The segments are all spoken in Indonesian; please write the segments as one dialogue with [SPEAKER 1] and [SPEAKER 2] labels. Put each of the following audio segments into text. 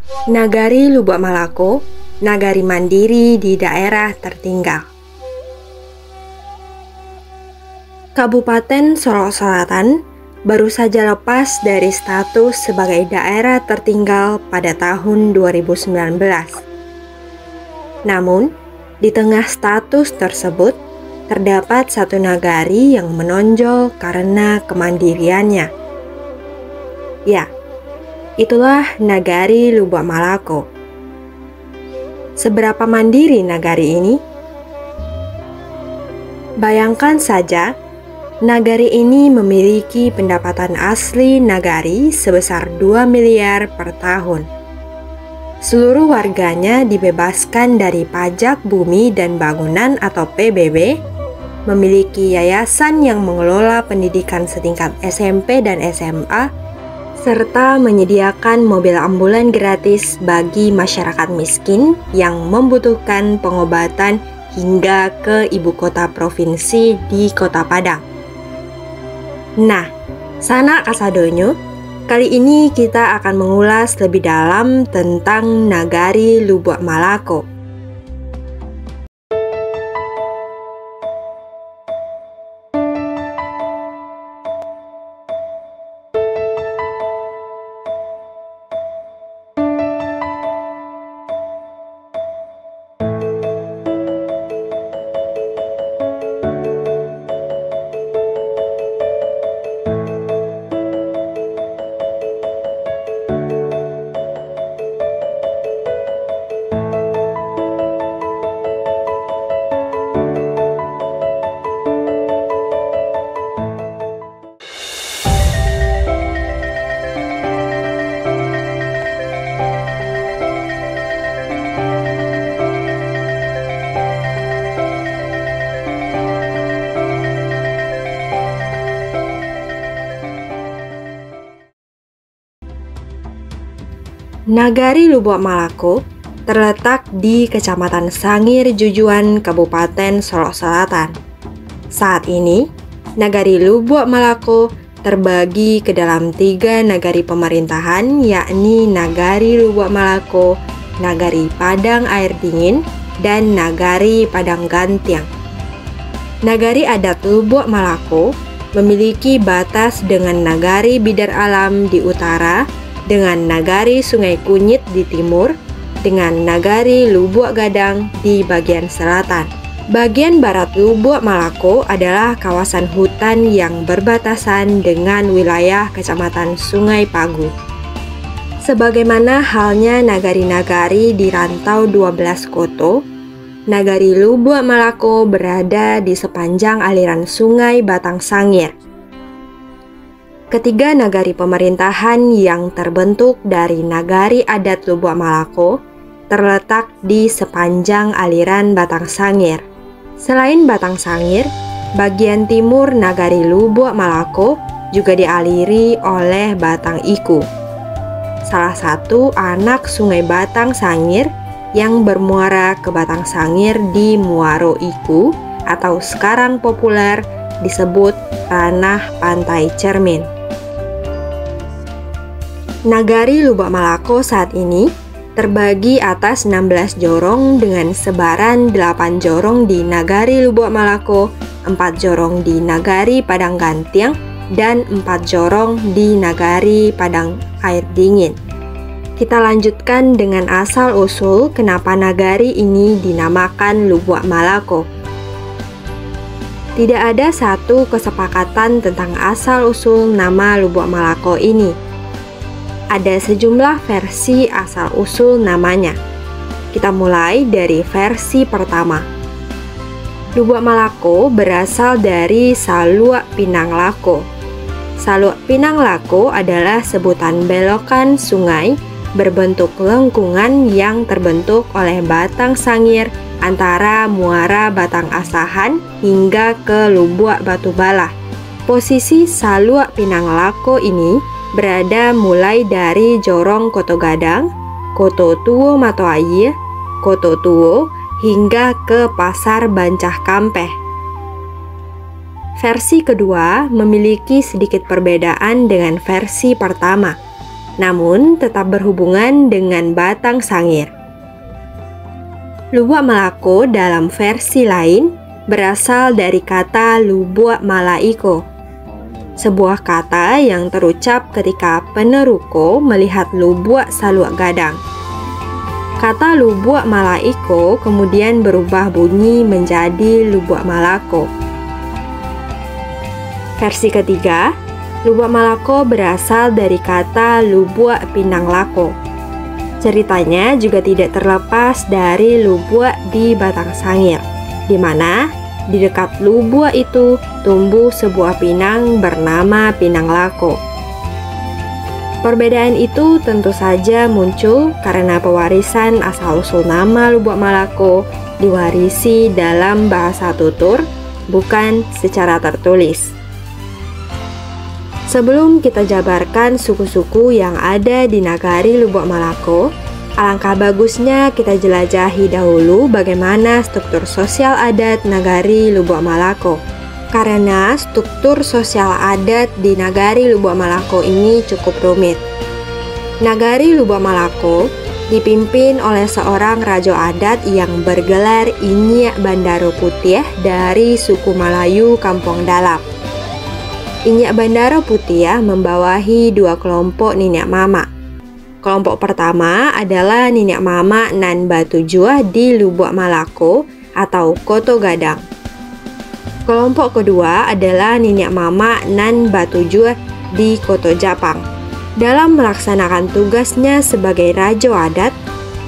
[SPEAKER 1] Nagari Lubuk Malako, nagari mandiri di daerah tertinggal. Kabupaten Solok Selatan baru saja lepas dari status sebagai daerah tertinggal pada tahun 2019. Namun, di tengah status tersebut, terdapat satu nagari yang menonjol karena kemandiriannya. Ya, itulah nagari Lubuk Malako. Seberapa mandiri nagari ini? Bayangkan saja, nagari ini memiliki pendapatan asli nagari sebesar 2 miliar per tahun. Seluruh warganya dibebaskan dari pajak bumi dan bangunan atau PBB, memiliki yayasan yang mengelola pendidikan setingkat SMP dan SMA, serta menyediakan mobil ambulan gratis bagi masyarakat miskin yang membutuhkan pengobatan hingga ke ibu kota provinsi di Kota Padang. Nah, sana kasadonyo, kali ini kita akan mengulas lebih dalam tentang nagari Lubuk Malako. Nagari Lubuk Malako terletak di Kecamatan Sangir Jujuan, Kabupaten Solok Selatan. Saat ini, Nagari Lubuk Malako terbagi ke dalam 3 nagari pemerintahan, yakni Nagari Lubuk Malako, Nagari Padang Air Dingin, dan Nagari Padang Gantiang. Nagari adat Lubuk Malako memiliki batas dengan Nagari Bidar Alam di utara, dengan Nagari Sungai Kunyit di timur, dengan Nagari Lubuk Gadang di bagian selatan. Bagian barat Lubuk Malako adalah kawasan hutan yang berbatasan dengan wilayah Kecamatan Sungai Pagu. Sebagaimana halnya nagari-nagari di rantau 12 koto, Nagari Lubuk Malako berada di sepanjang aliran Sungai Batang Sangir. Ketiga nagari pemerintahan yang terbentuk dari nagari adat Lubuk Malako terletak di sepanjang aliran Batang Sangir. Selain Batang Sangir, bagian timur nagari Lubuk Malako juga dialiri oleh Batang Iku, salah satu anak sungai Batang Sangir yang bermuara ke Batang Sangir di Muaro Iku atau sekarang populer disebut Ranah Pantai Cermin. Nagari Lubuk Malako saat ini terbagi atas 16 jorong dengan sebaran 8 jorong di Nagari Lubuk Malako, 4 jorong di Nagari Padang Gantiang, dan 4 jorong di Nagari Padang Air Dingin. Kita lanjutkan dengan asal-usul kenapa nagari ini dinamakan Lubuk Malako. Tidak ada satu kesepakatan tentang asal-usul nama Lubuk Malako ini. Ada sejumlah versi asal-usul namanya. Kita mulai dari versi pertama. Lubuk Malako berasal dari Saluk Pinang Lako. Saluk Pinang Lako adalah sebutan belokan sungai berbentuk lengkungan yang terbentuk oleh Batang Sangir antara muara Batang Asahan hingga ke Lubuk Batubala. Posisi Saluk Pinang Lako ini berada mulai dari Jorong Koto Gadang, Koto Tuo Matoair, Koto Tuo, hingga ke Pasar Bancah Kampeh. Versi kedua memiliki sedikit perbedaan dengan versi pertama. namun tetap berhubungan dengan batang sangir. Lubuk Malako dalam versi lain berasal dari kata lubuk malaiko, sebuah kata yang terucap ketika peneruko melihat lubuk saluk gadang. Kata lubuk malaiko kemudian berubah bunyi menjadi lubuk Malako. Versi ketiga, lubuk Malako berasal dari kata lubuk Pinang Lako. Ceritanya juga tidak terlepas dari lubuk di batang sangir, di mana di dekat lubuk itu tumbuh sebuah pinang bernama Pinang Lako. Perbedaan itu tentu saja muncul karena pewarisan asal-usul nama lubuk Malako diwarisi dalam bahasa tutur, bukan secara tertulis. Sebelum kita jabarkan suku-suku yang ada di nagari Lubuk Malako, alangkah bagusnya kita jelajahi dahulu bagaimana struktur sosial adat nagari Lubuk Malako. Karena struktur sosial adat di nagari Lubuk Malako ini cukup rumit. Nagari Lubuk Malako dipimpin oleh seorang raja adat yang bergelar Inyak Bandaro Putih dari suku Malayu Kampung Dalam. Inyak Bandaro Putih membawahi dua kelompok Niniak Mama. Kelompok pertama adalah Niniak Mama nan Batujuah di Lubuk Malako atau Koto Gadang. Kelompok kedua adalah Niniak Mama nan Batujuah di Koto Japang. Dalam melaksanakan tugasnya sebagai raja adat,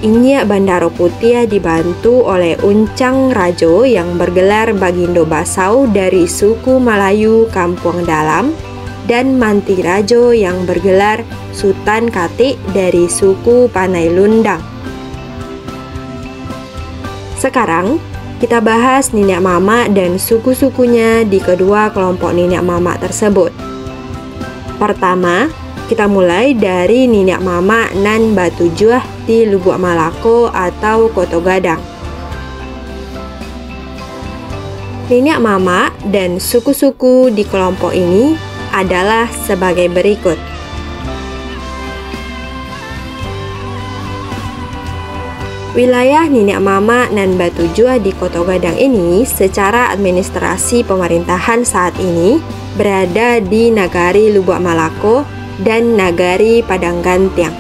[SPEAKER 1] Inyak Bandaro Putih dibantu oleh Uncang Rajo yang bergelar Bagindo Basau dari suku Malayu Kampung Dalam dan Manti Rajo yang bergelar Sultan Katik dari suku Panai Lundang. Sekarang kita bahas Niniak Mama dan suku-sukunya di kedua kelompok Niniak Mama tersebut. Pertama, kita mulai dari Niniak Mama nan Batujuah di Lubuk Malako atau Koto Gadang. Niniak Mama dan suku-suku di kelompok ini adalah sebagai berikut. Wilayah Niniak Mama nan Batujuah di Koto Gadang ini secara administrasi pemerintahan saat ini berada di nagari Lubuk Malako dan nagari Padang Gantiang.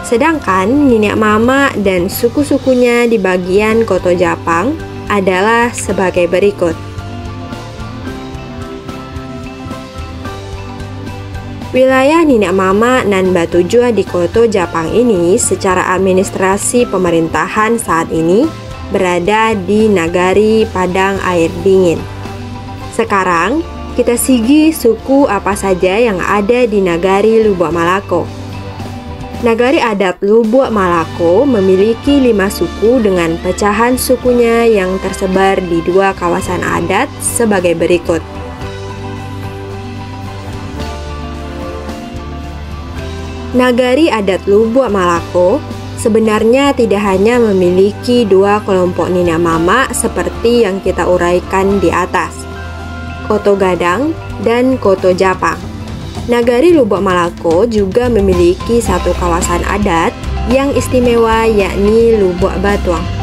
[SPEAKER 1] Sedangkan Niniak Mama dan suku-sukunya di bagian Koto Japang adalah sebagai berikut. Wilayah Niniak Mama nan Batujuah di Koto Japang ini secara administrasi pemerintahan saat ini berada di nagari Padang Air Dingin. Sekarang kita sigi suku apa saja yang ada di nagari Lubuk Malako. Nagari adat Lubuk Malako memiliki 5 suku dengan pecahan sukunya yang tersebar di 2 kawasan adat sebagai berikut. Nagari adat Lubuk Malako sebenarnya tidak hanya memiliki 2 kelompok Niniak Mama seperti yang kita uraikan di atas, Koto Gadang dan Koto Japang. Nagari Lubuk Malako juga memiliki satu kawasan adat yang istimewa, yakni Lubuk Batuang.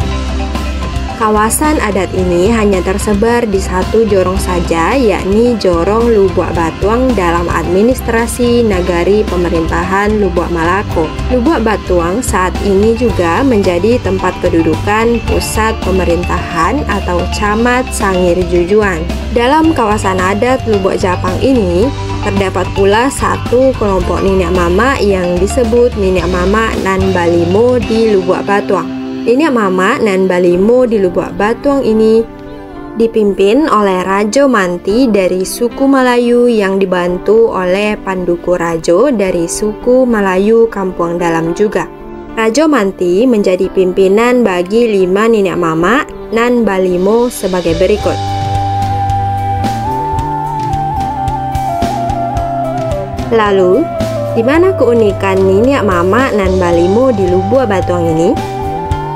[SPEAKER 1] Kawasan adat ini hanya tersebar di satu jorong saja, yakni Jorong Lubuk Batuang dalam administrasi nagari pemerintahan Lubuk Malako. Lubuk Batuang saat ini juga menjadi tempat kedudukan pusat pemerintahan atau Camat Sangir Jujuan. Dalam kawasan adat Lubuk Japang ini, terdapat pula satu kelompok Niniak Mama yang disebut Niniak Mama nan Balimo di Lubuk Batuang. Niniak Mama nan Balimo di Lubuk Batuang ini dipimpin oleh Rajo Manti dari suku Malayu yang dibantu oleh Panduku Rajo dari suku Malayu Kampung Dalam juga. Rajo Manti menjadi pimpinan bagi 5 Niniak Mama nan Balimo sebagai berikut. Lalu, di mana keunikan Niniak Mama nan Balimo di Lubuk Batuang ini?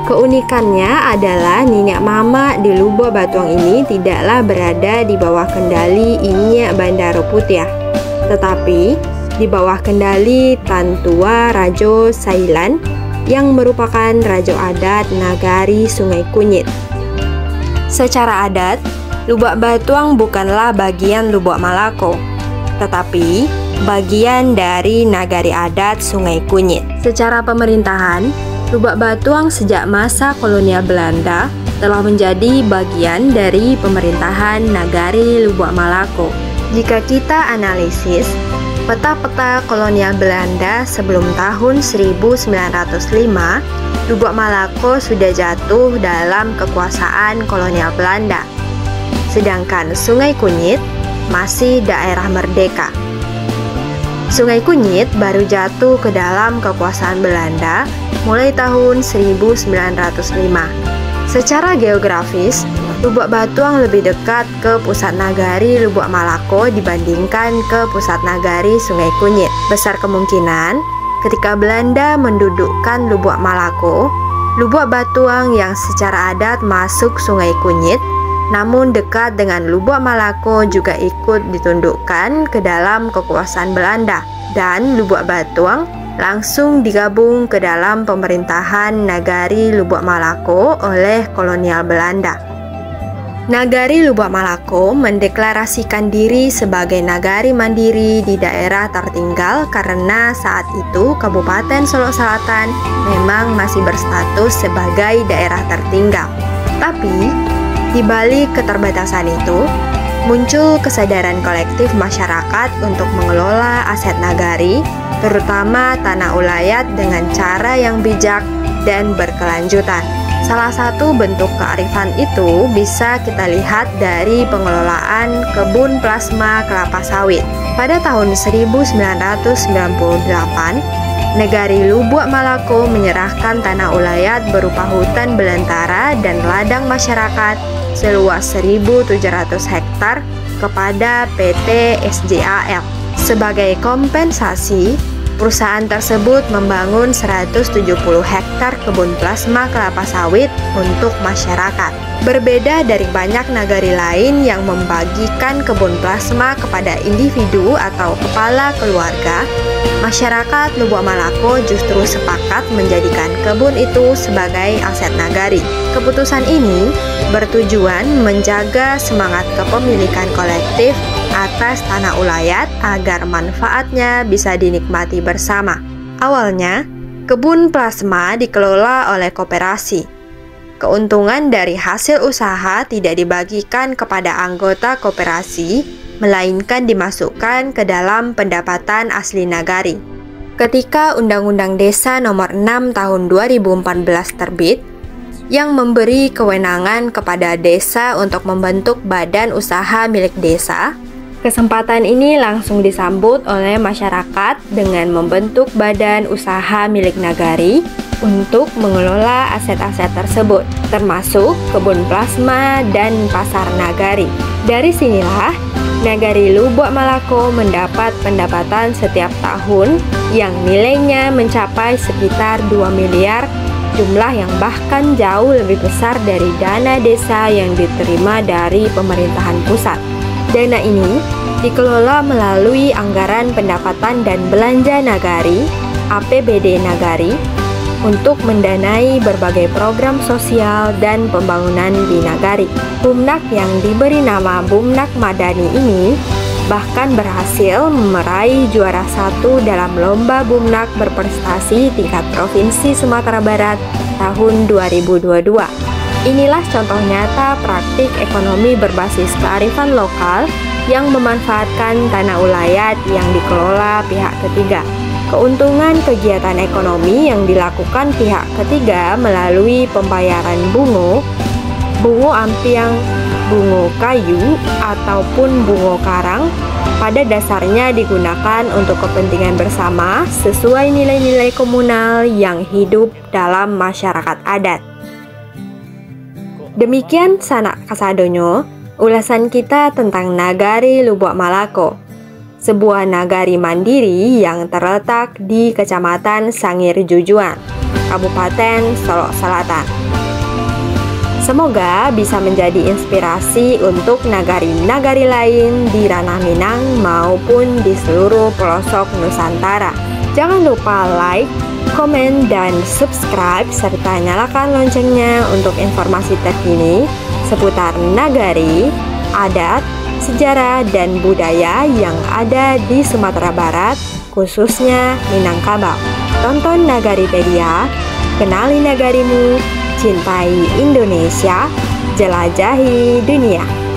[SPEAKER 1] Keunikannya adalah Niniak Mama di Lubuk Batuang ini tidaklah berada di bawah kendali Inyak Bandaro Putih, tetapi di bawah kendali Tan Tua Rajo Sailan yang merupakan raja adat Nagari Sungai Kunyit. Secara adat, Lubak Batuang bukanlah bagian Lubak Malako, tetapi bagian dari Nagari Adat Sungai Kunyit. Secara pemerintahan, Lubak Batuang sejak masa kolonial Belanda telah menjadi bagian dari pemerintahan Nagari Lubak Malako. Jika kita analisis peta-peta kolonial Belanda sebelum tahun 1905, Lubak Malako sudah jatuh dalam kekuasaan kolonial Belanda. Sedangkan Sungai Kunyit masih daerah merdeka. Sungai Kunyit baru jatuh ke dalam kekuasaan Belanda mulai tahun 1905. Secara geografis, Lubak Batuang lebih dekat ke pusat Nagari Lubak Malako dibandingkan ke pusat Nagari Sungai Kunyit. Besar kemungkinan ketika Belanda mendudukkan Lubak Malako, Lubak Batuang yang secara adat masuk Sungai Kunyit, namun dekat dengan Lubak Malako juga ikut ditundukkan ke dalam kekuasaan Belanda, dan Lubak Batuang langsung digabung ke dalam pemerintahan Nagari Lubak Malako oleh kolonial Belanda. Nagari Lubak Malako mendeklarasikan diri sebagai nagari mandiri di daerah tertinggal karena saat itu Kabupaten Solok Selatan memang masih berstatus sebagai daerah tertinggal. Tapi, di balik keterbatasan itu, muncul kesadaran kolektif masyarakat untuk mengelola aset nagari, terutama tanah ulayat dengan cara yang bijak dan berkelanjutan. Salah satu bentuk kearifan itu bisa kita lihat dari pengelolaan kebun plasma kelapa sawit. Pada tahun 1998, Nagari Lubak Malako menyerahkan tanah ulayat berupa hutan belantara dan ladang masyarakat seluas 1.700 hektar kepada PT SJAL. Sebagai kompensasi, perusahaan tersebut membangun 170 hektar kebun plasma kelapa sawit untuk masyarakat. Berbeda dari banyak nagari lain yang membagikan kebun plasma kepada individu atau kepala keluarga, masyarakat Lubak Malako justru sepakat menjadikan kebun itu sebagai aset nagari. Keputusan ini bertujuan menjaga semangat kepemilikan kolektif atas tanah ulayat agar manfaatnya bisa dinikmati bersama. Awalnya, kebun plasma dikelola oleh koperasi. Keuntungan dari hasil usaha tidak dibagikan kepada anggota koperasi, melainkan dimasukkan ke dalam pendapatan asli nagari. Ketika Undang-Undang Desa Nomor 6 Tahun 2014 terbit, yang memberi kewenangan kepada desa untuk membentuk badan usaha milik desa, kesempatan ini langsung disambut oleh masyarakat dengan membentuk badan usaha milik nagari untuk mengelola aset-aset tersebut, termasuk kebun plasma dan pasar nagari. Dari sinilah, Nagari Lubak Malako mendapat pendapatan setiap tahun yang nilainya mencapai sekitar 2 miliar, jumlah yang bahkan jauh lebih besar dari dana desa yang diterima dari pemerintahan pusat. Dana ini dikelola melalui anggaran pendapatan dan belanja nagari, APBD nagari, untuk mendanai berbagai program sosial dan pembangunan di nagari. Bumnak yang diberi nama Bumnak Madani ini bahkan berhasil meraih juara 1 dalam lomba Bumnak berprestasi tingkat Provinsi Sumatera Barat tahun 2022. Inilah contoh nyata praktik ekonomi berbasis kearifan lokal yang memanfaatkan tanah ulayat yang dikelola pihak ketiga. Keuntungan kegiatan ekonomi yang dilakukan pihak ketiga melalui pembayaran bungo ampiang, bungo kayu, ataupun bungo karang pada dasarnya digunakan untuk kepentingan bersama sesuai nilai-nilai komunal yang hidup dalam masyarakat adat. Demikian sanak kasadonyo ulasan kita tentang Nagari Lubak Malako, sebuah nagari mandiri yang terletak di Kecamatan Sangir Jujuan, Kabupaten Solok Selatan. Semoga bisa menjadi inspirasi untuk nagari-nagari lain di Ranah Minang maupun di seluruh pelosok Nusantara. Jangan lupa like, komen, dan subscribe serta nyalakan loncengnya untuk informasi terkini seputar nagari, adat, sejarah, dan budaya yang ada di Sumatera Barat, khususnya Minangkabau. Tonton Nagaripedia, kenali nagarimu, cintai Indonesia, jelajahi dunia.